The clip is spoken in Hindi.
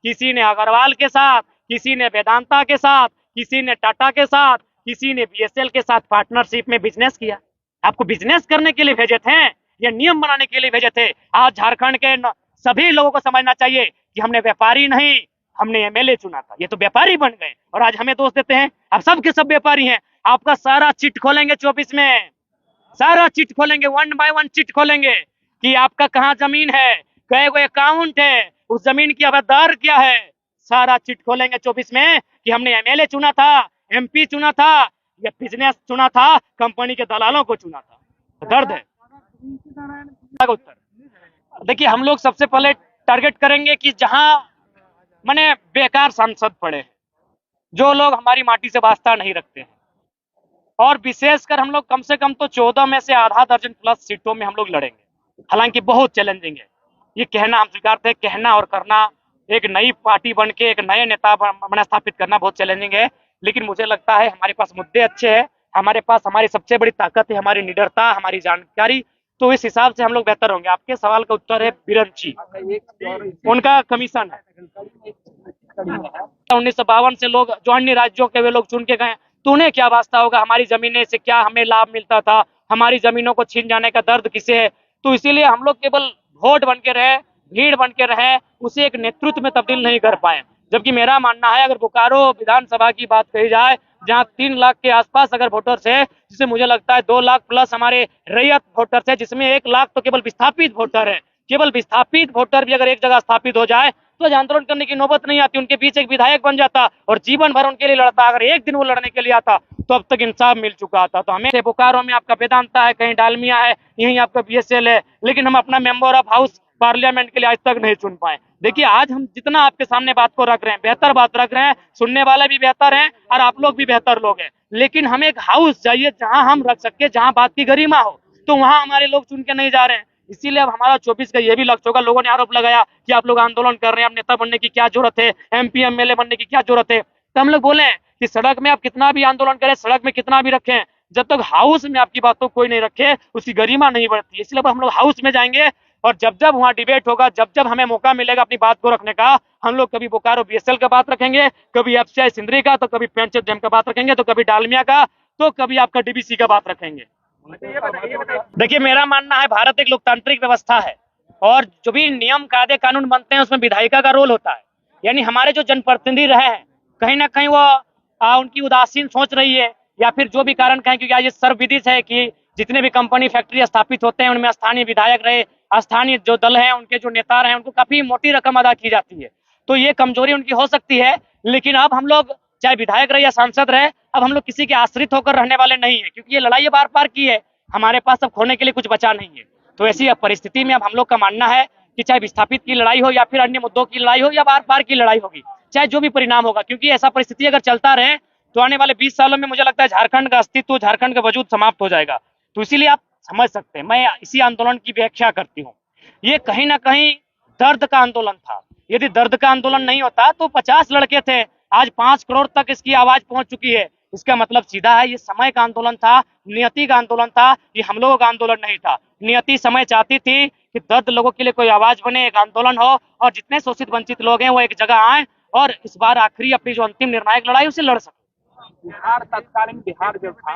किसी ने अग्रवाल के साथ, किसी ने वेदांता के साथ, किसी ने टाटा के साथ, किसी ने बीएसएल के साथ पार्टनरशिप में बिजनेस किया। आपको बिजनेस करने के लिए भेजे थे या नियम बनाने के लिए भेजे थे? आज झारखंड के सभी लोगों को समझना चाहिए कि हमने व्यापारी नहीं, हमने एमएलए चुना था। ये तो व्यापारी बन गए और आज हमें दोष देते हैं। अब सब के सब व्यापारी हैं। आपका सारा चिट खोलेंगे 24 में, सारा चिट खोलेंगे, 1 बाय 1 चिट खोलेंगे कि आपका कहाँ जमीन है, कई गो अकाउंट है, उस जमीन की आबदार क्या है। सारा चिट खोलेंगे 24 में कि हमने एमएलए चुना था, एमपी चुना था, या बिजनेस चुना था, कंपनी के दलालों को चुना था। तो दर्द है। उत्तर देखिए, हम लोग सबसे पहले टारगेट करेंगे कि जहां माने बेकार सांसद पड़े, जो लोग हमारी माटी से वास्ता नहीं रखते हैं, और विशेषकर हम लोग कम से कम तो 14 में से आधा दर्जन प्लस सीटों में हम लोग लड़ेंगे। हालांकि बहुत चैलेंजिंग है, ये कहना हम स्वीकारते हैं, कहना और करना, एक नई पार्टी बन के एक नए नेता बना स्थापित करना बहुत चैलेंजिंग है। लेकिन मुझे लगता है हमारे पास मुद्दे अच्छे हैं, हमारे पास हमारी सबसे बड़ी ताकत है हमारी निडरता, हमारी जानकारी। तो इस हिसाब से हम लोग बेहतर होंगे। आपके सवाल का उत्तर है बिरंची, उनका कमीशन है। 1952 से लोग जो अन्य राज्यों के वे लोग चुन के गए, तो उन्हें क्या वास्ता होगा हमारी जमीनें से, क्या हमें लाभ मिलता था, हमारी जमीनों को छीन जाने का दर्द किसे है। तो इसीलिए हम लोग केवल वोट बन के रहे, भीड़ बन के रहे, उसे एक नेतृत्व में तब्दील नहीं कर पाए। जबकि मेरा मानना है, अगर बोकारो विधानसभा की बात कही जाए, जहां 3 लाख के आसपास अगर वोटर्स है, जिससे मुझे लगता है 2 लाख प्लस हमारे रैयत वोटर्स है, जिसमें 1 लाख तो केवल विस्थापित वोटर है। केवल विस्थापित वोटर भी अगर एक जगह स्थापित हो जाए तो आंदोलन करने की नौबत नहीं आती। उनके बीच एक विधायक बन जाता और जीवन भर उनके लिए लड़ता। अगर एक दिन वो लड़ने के लिए आता तो अब तक इंसाफ मिल चुका था। तो हमें बोकारो में आपका वेदांता है, कहीं डालमिया है, यहीं आपका बीएसएल है, लेकिन हम अपना मेंबर ऑफ हाउस पार्लियामेंट के लिए आज तक नहीं चुन पाए। देखिए, आज हम जितना आपके सामने बात को रख रहे हैं, बेहतर बात रख रहे हैं, सुनने वाले भी बेहतर हैं और आप लोग भी बेहतर लोग हैं, लेकिन हमें एक हाउस चाहिए जहां हम रख सके, जहां बात की गरिमा हो। तो वहां हमारे लोग चुन के नहीं जा रहे हैं। इसीलिए अब हमारा 24 का ये भी लक्ष्य होगा। लोगों ने आरोप लगाया कि आप लोग आंदोलन कर रहे हैं, अब नेता बनने की क्या जरूरत है, एमपी एमएलए बनने की क्या जरूरत है। तो हम लोग बोले कि सड़क में आप कितना भी आंदोलन करें, सड़क में कितना भी रखें, जब तक हाउस में आपकी बातों कोई नहीं रखे, उसकी गरिमा नहीं बढ़ती। इसलिए अब हम लोग हाउस में जाएंगे और जब जब वहां डिबेट होगा, जब जब हमें मौका मिलेगा अपनी बात को रखने का, हम लोग कभी बोकारो बीएसएल का बात रखेंगे, कभी एफसीआई सिंदरी का, तो कभी पेंचर डैम का बात रखेंगे, तो कभी डालमिया का, तो कभी आपका डीबीसी का बात रखेंगे। देखिए, मेरा मानना है भारत एक लोकतांत्रिक व्यवस्था है और जो भी नियम कायदे कानून बनते हैं उसमें विधायिका का रोल होता है। यानी हमारे जो जनप्रतिनिधि रहे हैं, कहीं ना कहीं वो उनकी उदासीन सोच रही है, या फिर जो भी कारण कहें, क्योंकि आज ये सर्वविदित है कि जितने भी कंपनी फैक्ट्री स्थापित होते हैं उनमें स्थानीय विधायक रहे, स्थानीय जो दल है, उनके जो नेता रहे, उनको काफी मोटी रकम अदा की जाती है। तो ये कमजोरी उनकी हो सकती है, लेकिन अब हम लोग चाहे विधायक रहे या सांसद रहे, अब हम लोग किसी के आश्रित होकर रहने वाले नहीं है, क्योंकि ये लड़ाई बार बार की है, हमारे पास अब खोने के लिए कुछ बचा नहीं है। तो ऐसी परिस्थिति में अब हम लोग का मानना है कि चाहे विस्थापित की लड़ाई हो या फिर अन्य मुद्दों की लड़ाई हो या बार बार की लड़ाई होगी, चाहे जो भी परिणाम होगा, क्योंकि ऐसा परिस्थिति अगर चलता रहे तो आने वाले 20 सालों में मुझे लगता है झारखंड का अस्तित्व, झारखंड का वजूद समाप्त हो जाएगा। तो इसीलिए आप समझ सकते हैं, मैं इसी आंदोलन की व्याख्या करती हूँ। ये कहीं ना कहीं दर्द का आंदोलन था। यदि दर्द का आंदोलन नहीं होता तो 50 लड़के थे, आज 5 करोड़ तक इसकी आवाज पहुंच चुकी है। इसका मतलब सीधा है, ये समय का आंदोलन था, नियति का आंदोलन था, ये हम लोगों का आंदोलन नहीं था। नियति समय चाहती थी कि दर्द लोगों के लिए कोई आवाज बने, एक आंदोलन हो और जितने शोषित वंचित लोग हैं वो एक जगह आए और इस बार आखिरी अपनी जो अंतिम निर्णायक लड़ाई उसे लड़ सके। बिहार तत्कालीन बिहार जो था